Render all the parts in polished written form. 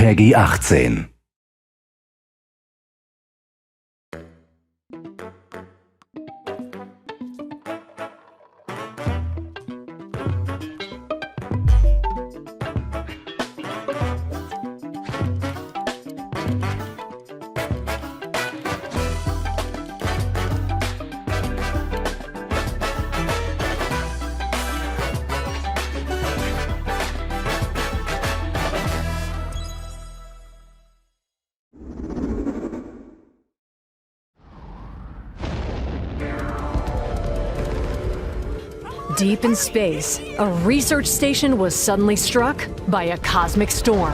Peggy 18. Deep in space, a research station was suddenly struck by a cosmic storm.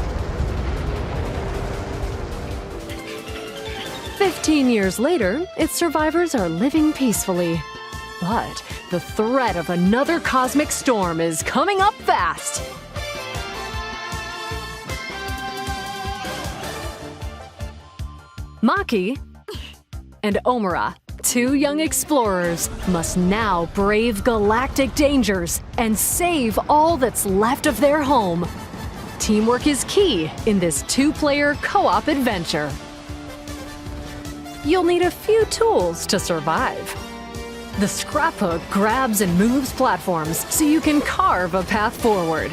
15 years later, its survivors are living peacefully. But the threat of another cosmic storm is coming up fast. Maki and Omura, two young explorers, must now brave galactic dangers and save all that's left of their home. Teamwork is key in this two-player co-op adventure. You'll need a few tools to survive. The scraphook grabs and moves platforms so you can carve a path forward.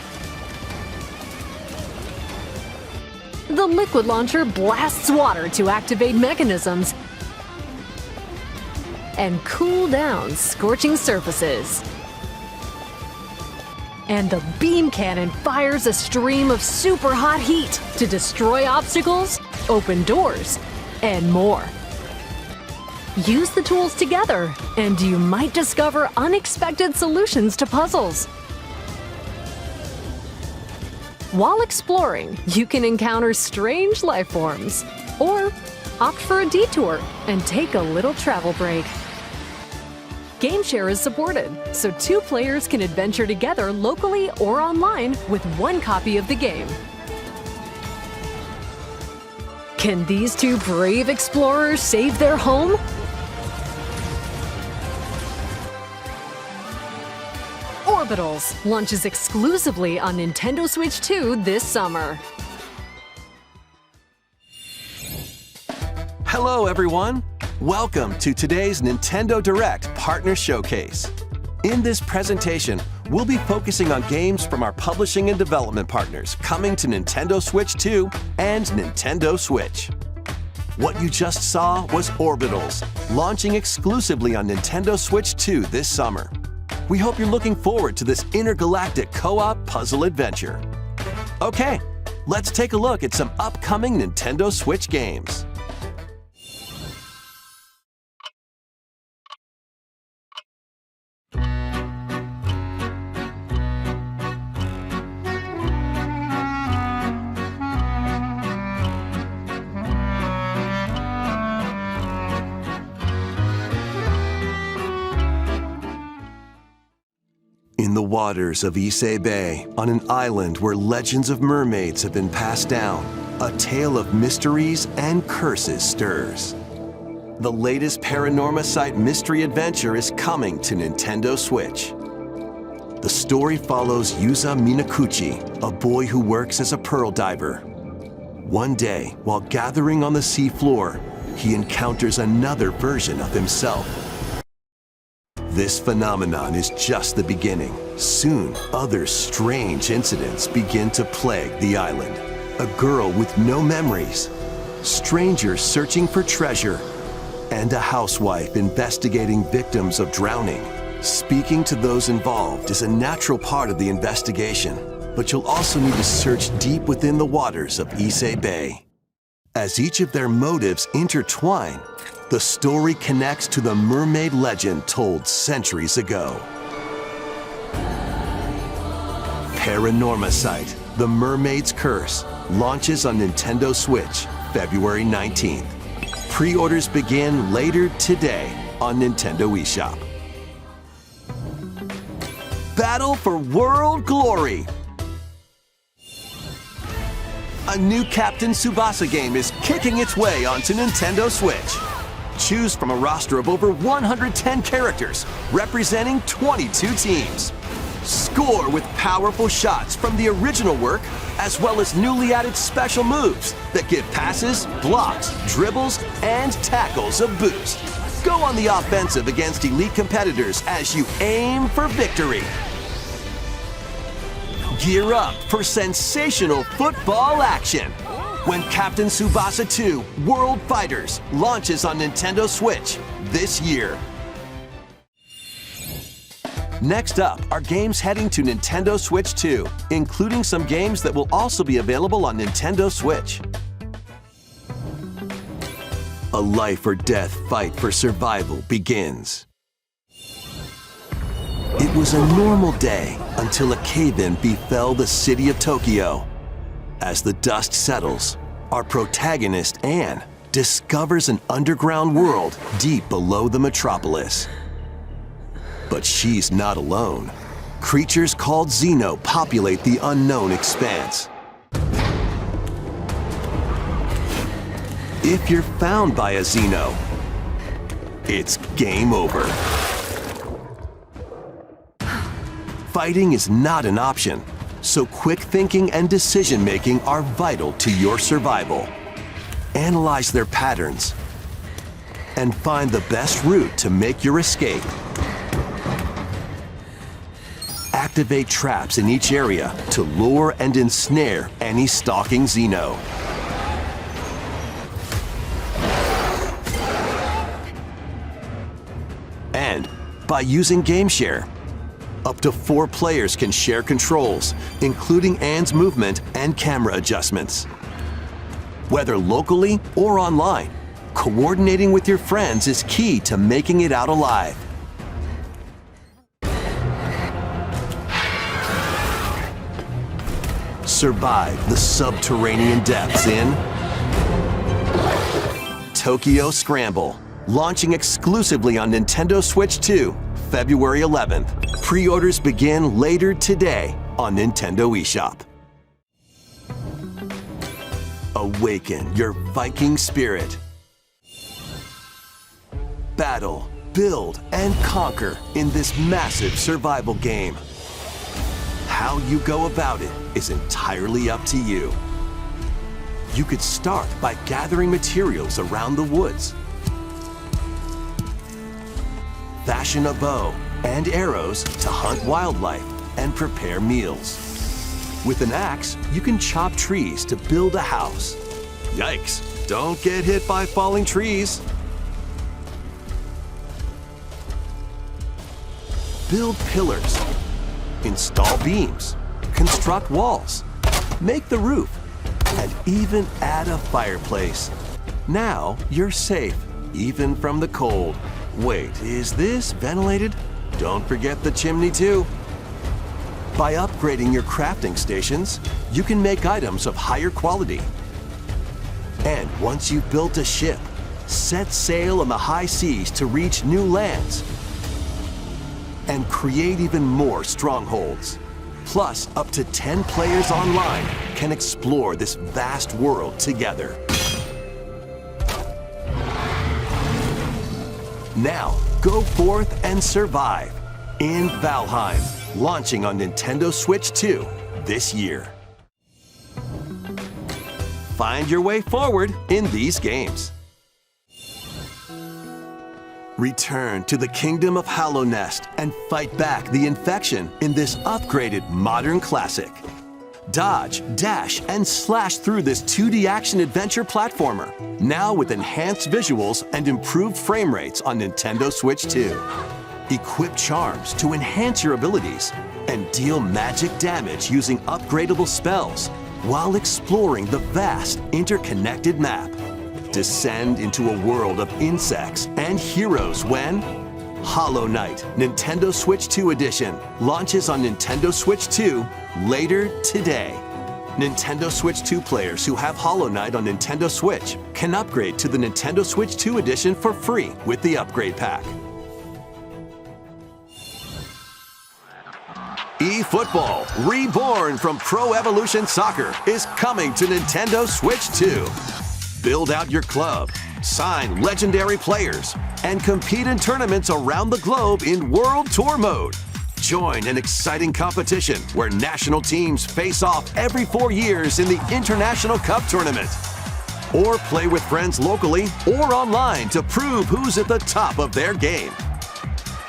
The liquid launcher blasts water to activate mechanisms and cool down scorching surfaces. And the beam cannon fires a stream of super hot heat to destroy obstacles, open doors, and more. Use the tools together, and you might discover unexpected solutions to puzzles. While exploring, you can encounter strange life forms, or opt for a detour and take a little travel break. Game share is supported, so two players can adventure together locally or online with one copy of the game. Can these two brave explorers save their home? Orbitals launches exclusively on Nintendo Switch 2 this summer. Hello, everyone. Welcome to today's Nintendo Direct Partner Showcase. In this presentation, we'll be focusing on games from our publishing and development partners coming to Nintendo Switch 2 and Nintendo Switch. What you just saw was Orbitals, launching exclusively on Nintendo Switch 2 this summer. We hope you're looking forward to this intergalactic co-op puzzle adventure. Okay, let's take a look at some upcoming Nintendo Switch games. In the waters of Ise Bay, on an island where legends of mermaids have been passed down, a tale of mysteries and curses stirs. The latest Paranormasight mystery adventure is coming to Nintendo Switch. The story follows Yuza Minakuchi, a boy who works as a pearl diver. One day, while gathering on the seafloor, he encounters another version of himself. This phenomenon is just the beginning. Soon, other strange incidents begin to plague the island. A girl with no memories, strangers searching for treasure, and a housewife investigating victims of drowning. Speaking to those involved is a natural part of the investigation, but you'll also need to search deep within the waters of Ise Bay. As each of their motives intertwine, the story connects to the mermaid legend told centuries ago. Paranormasight, The Mermaid's Curse, launches on Nintendo Switch, February 19th. Pre-orders begin later today on Nintendo eShop. Battle for World Glory! A new Captain Tsubasa game is kicking its way onto Nintendo Switch. Choose from a roster of over 110 characters, representing 22 teams. Score with powerful shots from the original work, as well as newly added special moves that give passes, blocks, dribbles, and tackles a boost. Go on the offensive against elite competitors as you aim for victory. Gear up for sensational football action when Captain Tsubasa 2 World Fighters launches on Nintendo Switch this year. Next up are games heading to Nintendo Switch 2, including some games that will also be available on Nintendo Switch. A life or death fight for survival begins. It was a normal day until a cave-in befell the city of Tokyo. As the dust settles, our protagonist, Anne, discovers an underground world deep below the metropolis. But she's not alone. Creatures called Xeno populate the unknown expanse. If you're found by a Xeno, it's game over. Fighting is not an option, so quick thinking and decision-making are vital to your survival. Analyze their patterns and find the best route to make your escape. Activate traps in each area to lure and ensnare any stalking Xeno. And by using GameShare, up to 4 players can share controls, including Anne's movement and camera adjustments. Whether locally or online, coordinating with your friends is key to making it out alive. Survive the subterranean depths in Tokyo Scramble, launching exclusively on Nintendo Switch 2, February 11th. Pre-orders begin later today on Nintendo eShop. Awaken your Viking spirit. Battle, build, and conquer in this massive survival game. How you go about it is entirely up to you. You could start by gathering materials around the woods. Fashion a bow and arrows to hunt wildlife and prepare meals. With an axe, you can chop trees to build a house. Yikes, don't get hit by falling trees. Build pillars. Install beams, construct walls, make the roof, and even add a fireplace. Now you're safe, even from the cold. Wait, is this ventilated? Don't forget the chimney too. By upgrading your crafting stations, you can make items of higher quality. And once you've built a ship, set sail on the high seas to reach new lands and create even more strongholds. Plus, up to 10 players online can explore this vast world together. Now, go forth and survive in Valheim, launching on Nintendo Switch 2 this year. Find your way forward in these games. Return to the Kingdom of Hallownest and fight back the infection in this upgraded modern classic. Dodge, dash, and slash through this 2D action-adventure platformer, now with enhanced visuals and improved frame rates on Nintendo Switch 2. Equip charms to enhance your abilities and deal magic damage using upgradable spells while exploring the vast, interconnected map. Descend into a world of insects and heroes when Hollow Knight Nintendo Switch 2 Edition launches on Nintendo Switch 2 later today. Nintendo Switch 2 players who have Hollow Knight on Nintendo Switch can upgrade to the Nintendo Switch 2 Edition for free with the upgrade pack. eFootball, reborn from Pro Evolution Soccer, is coming to Nintendo Switch 2. Build out your club, sign legendary players, and compete in tournaments around the globe in World Tour mode. Join an exciting competition where national teams face off every 4 years in the International Cup Tournament. Or play with friends locally or online to prove who's at the top of their game.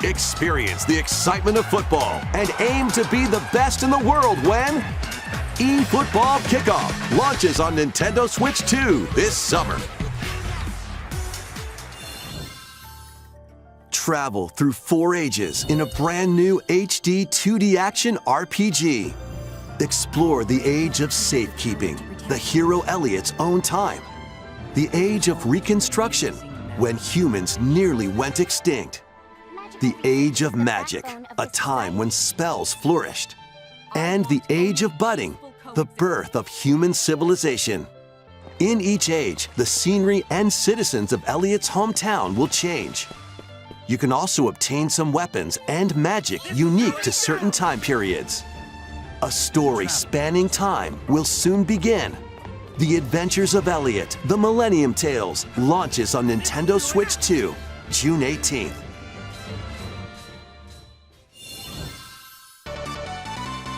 Experience the excitement of football and aim to be the best in the world when eFootball Kickoff launches on Nintendo Switch 2 this summer. Travel through 4 ages in a brand new HD 2D action RPG. Explore the age of safekeeping, the hero Elliot's own time. The age of reconstruction, when humans nearly went extinct. The age of magic, a time when spells flourished. And the age of budding, the birth of human civilization. In each age, the scenery and citizens of Elliot's hometown will change. You can also obtain some weapons and magic unique to certain time periods. A story spanning time will soon begin. The Adventures of Elliot, The Millennium Tales, launches on Nintendo Switch 2, June 18th.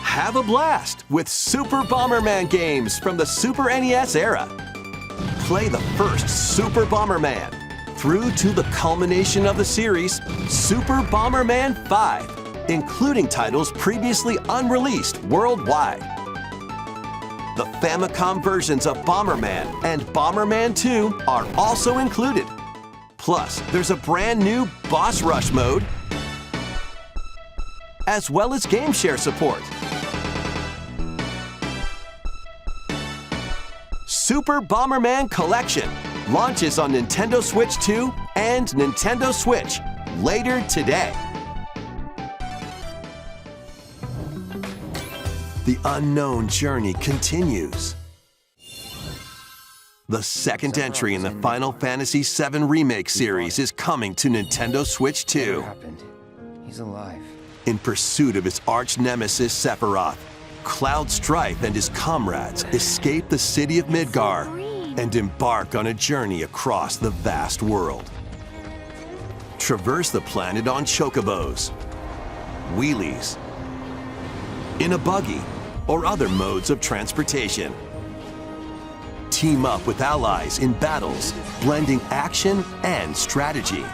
Have a blast with Super Bomberman games from the Super NES era. Play the first Super Bomberman through to the culmination of the series, Super Bomberman 5, including titles previously unreleased worldwide. The Famicom versions of Bomberman and Bomberman 2 are also included. Plus, there's a brand new Boss Rush mode, as well as game share support. Super Bomberman Collection launches on Nintendo Switch 2 and Nintendo Switch later today. The unknown journey continues. The second entry in the Final Fantasy VII Remake series is coming to Nintendo Switch 2. What happened? He's alive. In pursuit of his arch-nemesis Sephiroth, Cloud Strife and his comrades escape the city of Midgar and embark on a journey across the vast world. Traverse the planet on chocobos, wheelies, in a buggy, or other modes of transportation. Team up with allies in battles, blending action and strategy.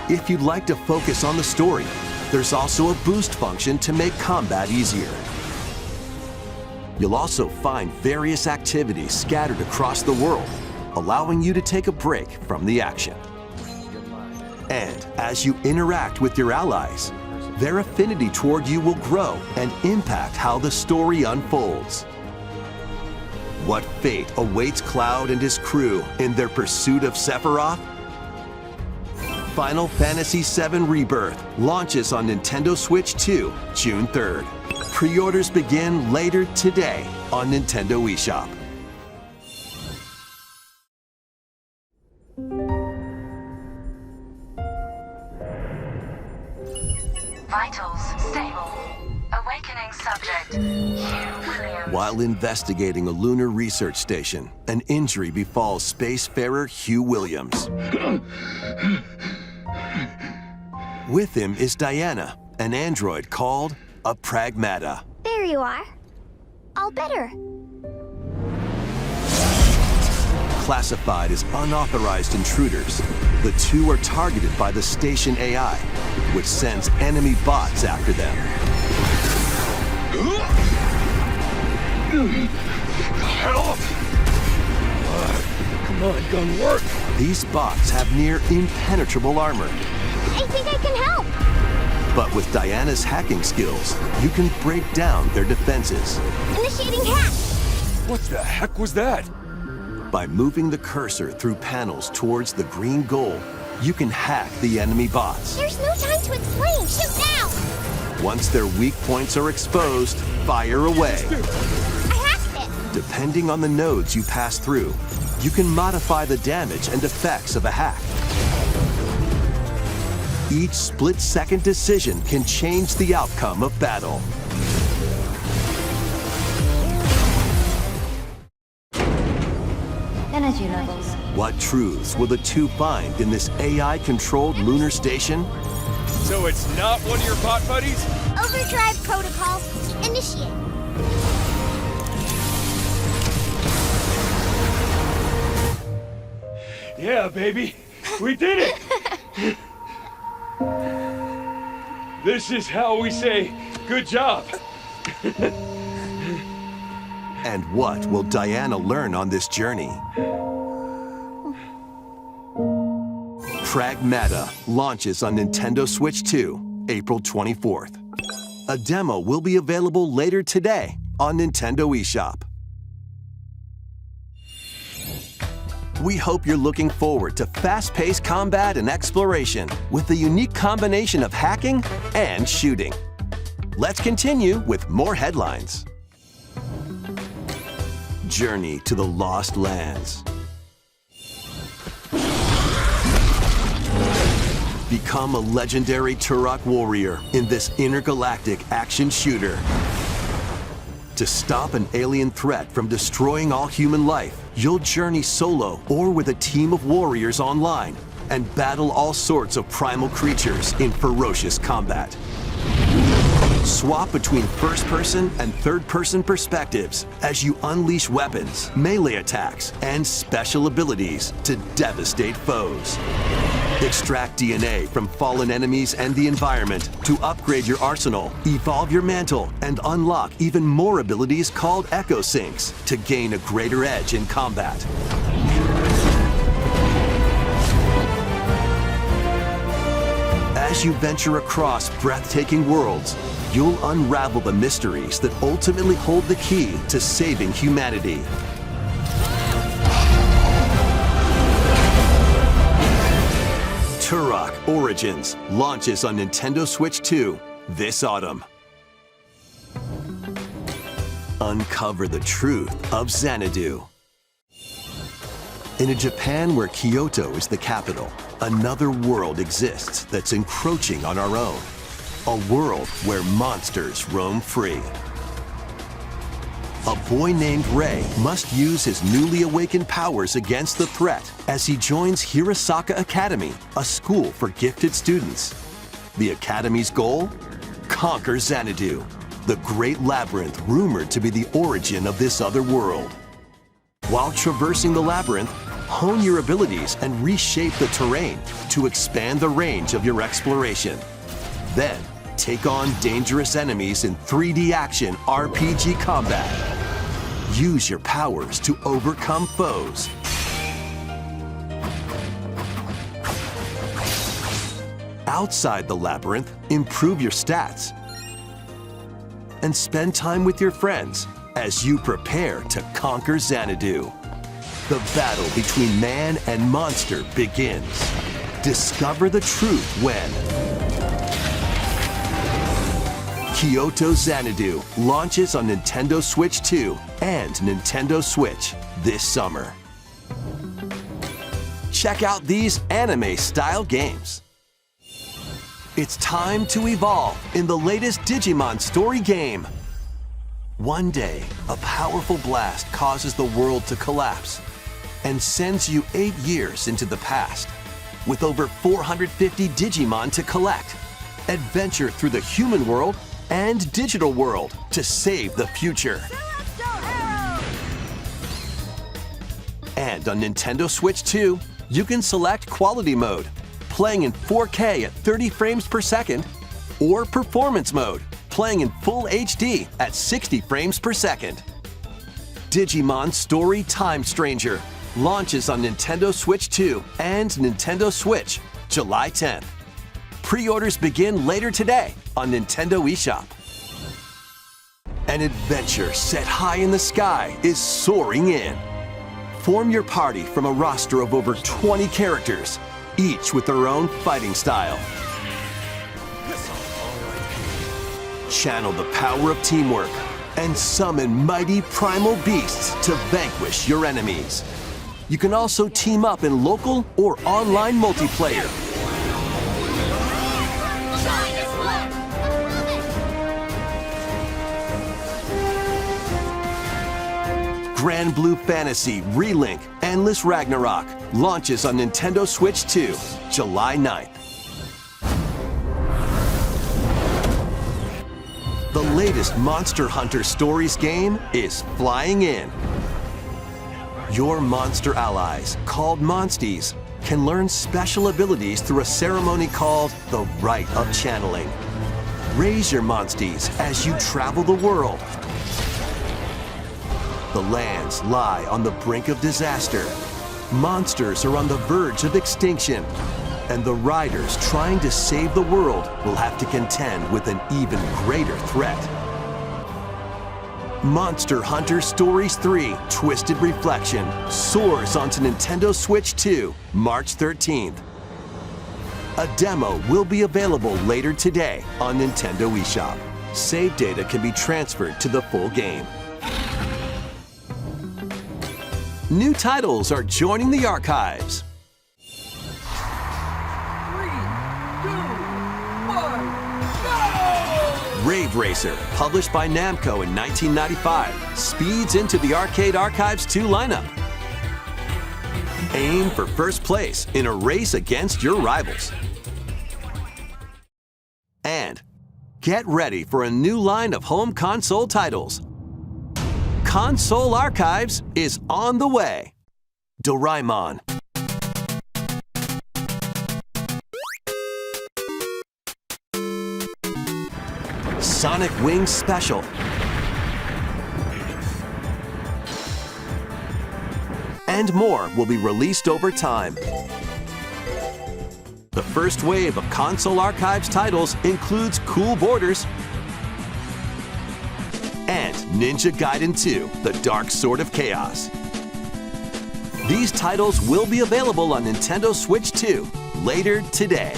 If you'd like to focus on the story, there's also a boost function to make combat easier. You'll also find various activities scattered across the world, allowing you to take a break from the action. And as you interact with your allies, their affinity toward you will grow and impact how the story unfolds. What fate awaits Cloud and his crew in their pursuit of Sephiroth? Final Fantasy VII Rebirth launches on Nintendo Switch 2, June 3rd. Pre-orders begin later today on Nintendo eShop. Vitals stable. Awakening subject, Hugh Williams. While investigating a lunar research station, an injury befalls spacefarer Hugh Williams. With him is Diana, an android called a Pragmata. There you are. All better. Classified as unauthorized intruders, the two are targeted by the station AI, which sends enemy bots after them. Help! Come on, gun work! These bots have near impenetrable armor. I think I can help. But with Diana's hacking skills, you can break down their defenses. Initiating hack. What the heck was that? By moving the cursor through panels towards the green goal, you can hack the enemy bots. There's no time to explain. Shoot now. Once their weak points are exposed, fire away. I hacked it. Depending on the nodes you pass through, you can modify the damage and effects of a hack. Each split-second decision can change the outcome of battle. Energy levels. What truths will the two find in this AI-controlled lunar station? So it's not one of your bot buddies? Overdrive protocols. Initiate. Yeah, baby. We did it! This is how we say, good job. And what will Diana learn on this journey? Pragmata launches on Nintendo Switch 2, April 24th. A demo will be available later today on Nintendo eShop. We hope you're looking forward to fast-paced combat and exploration with a unique combination of hacking and shooting. Let's continue with more headlines. Journey to the Lost Lands. Become a legendary Turok warrior in this intergalactic action shooter. To stop an alien threat from destroying all human life, you'll journey solo or with a team of warriors online and battle all sorts of primal creatures in ferocious combat. Swap between first-person and third-person perspectives as you unleash weapons, melee attacks, and special abilities to devastate foes. Extract DNA from fallen enemies and the environment to upgrade your arsenal, evolve your mantle, and unlock even more abilities called Echo Syncs to gain a greater edge in combat. As you venture across breathtaking worlds, you'll unravel the mysteries that ultimately hold the key to saving humanity. Turok Origins launches on Nintendo Switch 2 this autumn. Uncover the truth of Xanadu. In a Japan where Kyoto is the capital, another world exists that's encroaching on our own. A world where monsters roam free. A boy named Ray must use his newly awakened powers against the threat as he joins Hirosaka Academy, a school for gifted students. The Academy's goal? Conquer Xanadu, the great labyrinth rumored to be the origin of this other world. While traversing the labyrinth, hone your abilities and reshape the terrain to expand the range of your exploration. Then, take on dangerous enemies in 3D action RPG combat. Use your powers to overcome foes. Outside the labyrinth, improve your stats. And spend time with your friends as you prepare to conquer Xanadu. The battle between man and monster begins. Discover the truth when Kyoto Xanadu launches on Nintendo Switch 2 and Nintendo Switch this summer. Check out these anime-style games. It's time to evolve in the latest Digimon story game. One day, a powerful blast causes the world to collapse and sends you 8 years into the past. With over 450 Digimon to collect, adventure through the human world and digital world to save the future. And on Nintendo Switch 2, you can select Quality Mode, playing in 4K at 30 frames per second, or Performance Mode, playing in Full HD at 60 frames per second. Digimon Story Time Stranger launches on Nintendo Switch 2 and Nintendo Switch July 10th. Pre-orders begin later today on Nintendo eShop. An adventure set high in the sky is soaring in. Form your party from a roster of over 20 characters, each with their own fighting style. Channel the power of teamwork and summon mighty primal beasts to vanquish your enemies. You can also team up in local or online multiplayer. Granblue Fantasy Relink Endless Ragnarok launches on Nintendo Switch 2, July 9th. The latest Monster Hunter Stories game is flying in. Your monster allies, called Monsties, can learn special abilities through a ceremony called the Rite of Channeling. Raise your Monsties as you travel the world. The lands lie on the brink of disaster. Monsters are on the verge of extinction. And the riders trying to save the world will have to contend with an even greater threat. Monster Hunter Stories 3 Twisted Reflection soars onto Nintendo Switch 2, March 13th. A demo will be available later today on Nintendo eShop. Save data can be transferred to the full game. New titles are joining the archives. 3, 2, 1, go! Rave Racer, published by Namco in 1995, speeds into the Arcade Archives 2 lineup. Aim for first place in a race against your rivals. And get ready for a new line of home console titles. Console Archives is on the way. Doraemon. Sonic Wings Special. And more will be released over time. The first wave of Console Archives titles includes Cool Borders and Ninja Gaiden 2, The Dark Sword of Chaos. These titles will be available on Nintendo Switch 2 later today.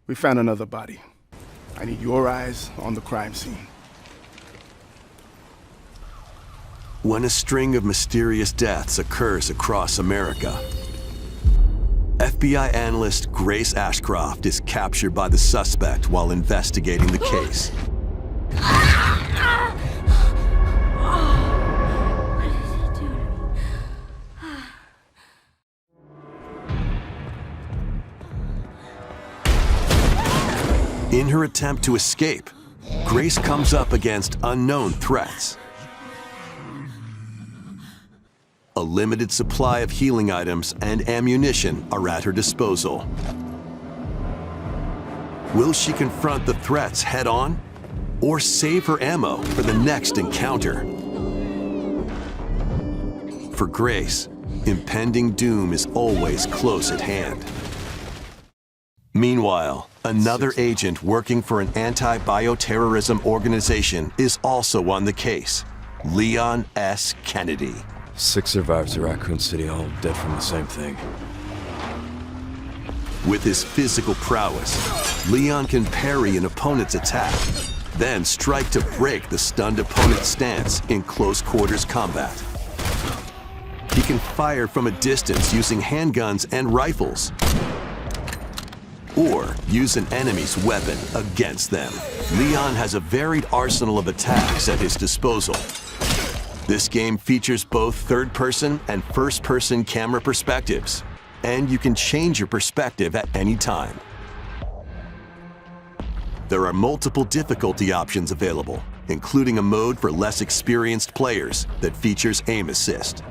We found another body. I need your eyes on the crime scene. When a string of mysterious deaths occurs across America, FBI analyst Grace Ashcroft is captured by the suspect while investigating the case. In her attempt to escape, Grace comes up against unknown threats. A limited supply of healing items and ammunition are at her disposal. Will she confront the threats head-on, or save her ammo for the next encounter? For Grace, impending doom is always close at hand. Meanwhile, another agent working for an anti-bioterrorism organization is also on the case, Leon S. Kennedy. 6 survivors of Raccoon City, all dead from the same thing. With his physical prowess, Leon can parry an opponent's attack, then strike to break the stunned opponent's stance in close quarters combat. He can fire from a distance using handguns and rifles, or use an enemy's weapon against them. Leon has a varied arsenal of attacks at his disposal. This game features both third-person and first-person camera perspectives, and you can change your perspective at any time. There are multiple difficulty options available, including a mode for less experienced players that features aim assist.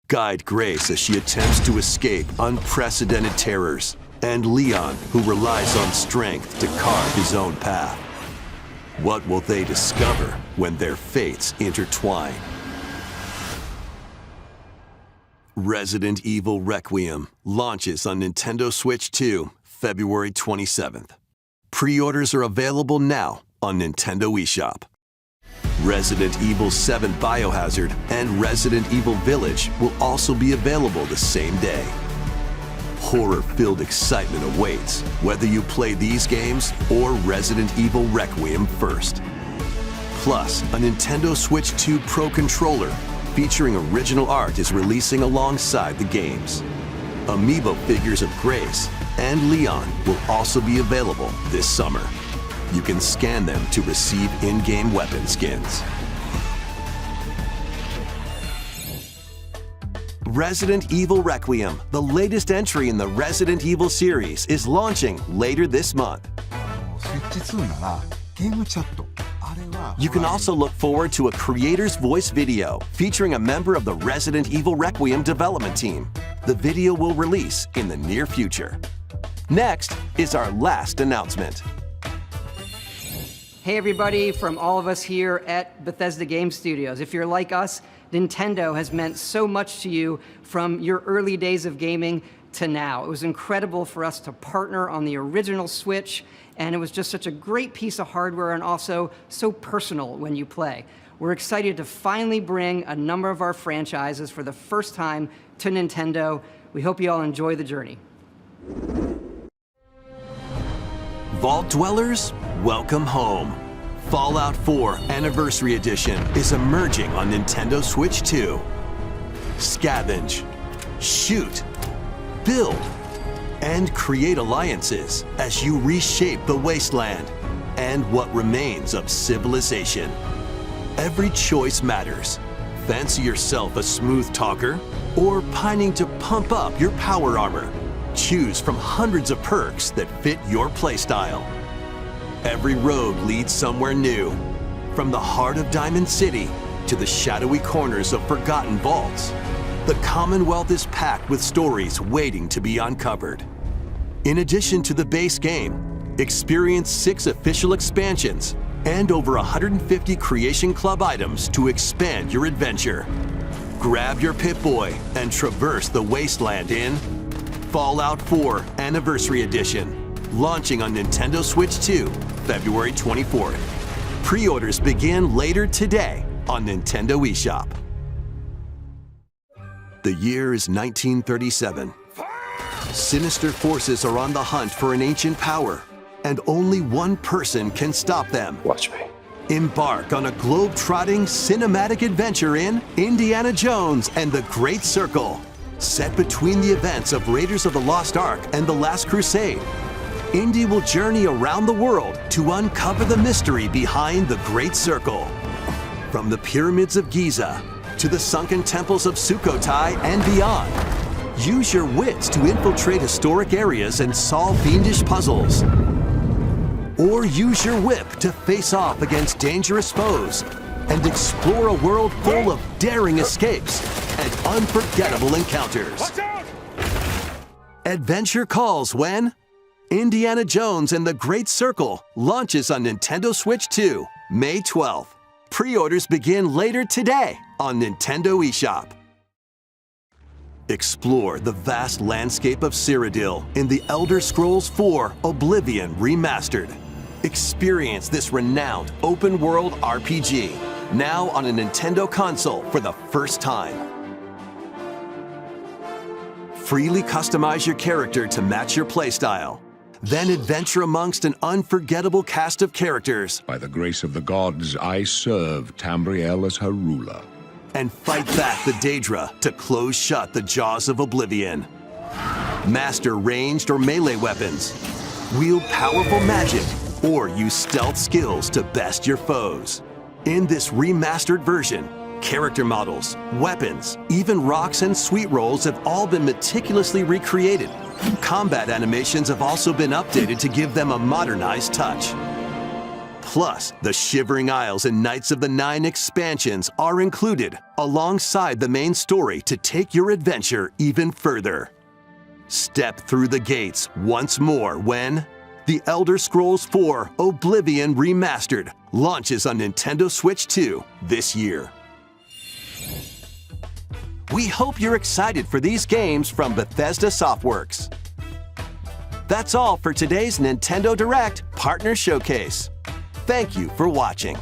Guide Grace as she attempts to escape unprecedented terrors, and Leon, who relies on strength to carve his own path. What will they discover when their fates intertwine? Resident Evil Requiem launches on Nintendo Switch 2, February 27th. Pre-orders are available now on Nintendo eShop. Resident Evil 7 Biohazard and Resident Evil Village will also be available the same day. Horror-filled excitement awaits, whether you play these games or Resident Evil Requiem first. Plus, a Nintendo Switch 2 Pro controller featuring original art is releasing alongside the games. Amiibo figures of Grace and Leon will also be available this summer. You can scan them to receive in-game weapon skins. Resident Evil Requiem, the latest entry in the Resident Evil series, is launching later this month. You can also look forward to a creator's voice video featuring a member of the Resident Evil Requiem development team. The video will release in the near future. Next is our last announcement. Hey everybody, from all of us here at Bethesda Game Studios. If you're like us, Nintendo has meant so much to you from your early days of gaming to now. It was incredible for us to partner on the original Switch, and it was just such a great piece of hardware and also so personal when you play. We're excited to finally bring a number of our franchises for the first time to Nintendo. We hope you all enjoy the journey. Vault Dwellers, welcome home. Fallout 4 Anniversary Edition is emerging on Nintendo Switch 2. Scavenge, shoot, build, and create alliances as you reshape the wasteland and what remains of civilization. Every choice matters. Fancy yourself a smooth talker or pining to pump up your power armor? Choose from hundreds of perks that fit your playstyle. Every road leads somewhere new, from the heart of Diamond City to the shadowy corners of forgotten vaults. The Commonwealth is packed with stories waiting to be uncovered. In addition to the base game, experience 6 official expansions and over 150 Creation Club items to expand your adventure. Grab your Pip-Boy and traverse the wasteland in Fallout 4 Anniversary Edition, launching on Nintendo Switch 2, February 24th. Pre-orders begin later today on Nintendo eShop. The year is 1937. Sinister forces are on the hunt for an ancient power, and only one person can stop them. Watch me. Embark on a globe-trotting cinematic adventure in Indiana Jones and the Great Circle. Set between the events of Raiders of the Lost Ark and The Last Crusade, Indy will journey around the world to uncover the mystery behind the Great Circle. From the pyramids of Giza to the sunken temples of Sukhothai and beyond, use your wits to infiltrate historic areas and solve fiendish puzzles. Or use your whip to face off against dangerous foes and explore a world full of daring escapes and unforgettable encounters. Watch out! Adventure calls when Indiana Jones and the Great Circle launches on Nintendo Switch 2, May 12th. Pre-orders begin later today on Nintendo eShop. Explore the vast landscape of Cyrodiil in the Elder Scrolls IV Oblivion Remastered. Experience this renowned open-world RPG now on a Nintendo console for the first time. Freely customize your character to match your playstyle. Then adventure amongst an unforgettable cast of characters. By the grace of the gods, I serve Tambriel as her ruler. And fight back the Daedra to close shut the jaws of oblivion. Master ranged or melee weapons. Wield powerful magic, or use stealth skills to best your foes. In this remastered version, character models, weapons, even rocks and sweet rolls have all been meticulously recreated. Combat animations have also been updated to give them a modernized touch. Plus, the Shivering Isles and Knights of the Nine expansions are included alongside the main story to take your adventure even further. Step through the gates once more when The Elder Scrolls 4 Oblivion Remastered launches on Nintendo Switch 2 this year. We hope you're excited for these games from Bethesda Softworks. That's all for today's Nintendo Direct Partner Showcase. Thank you for watching.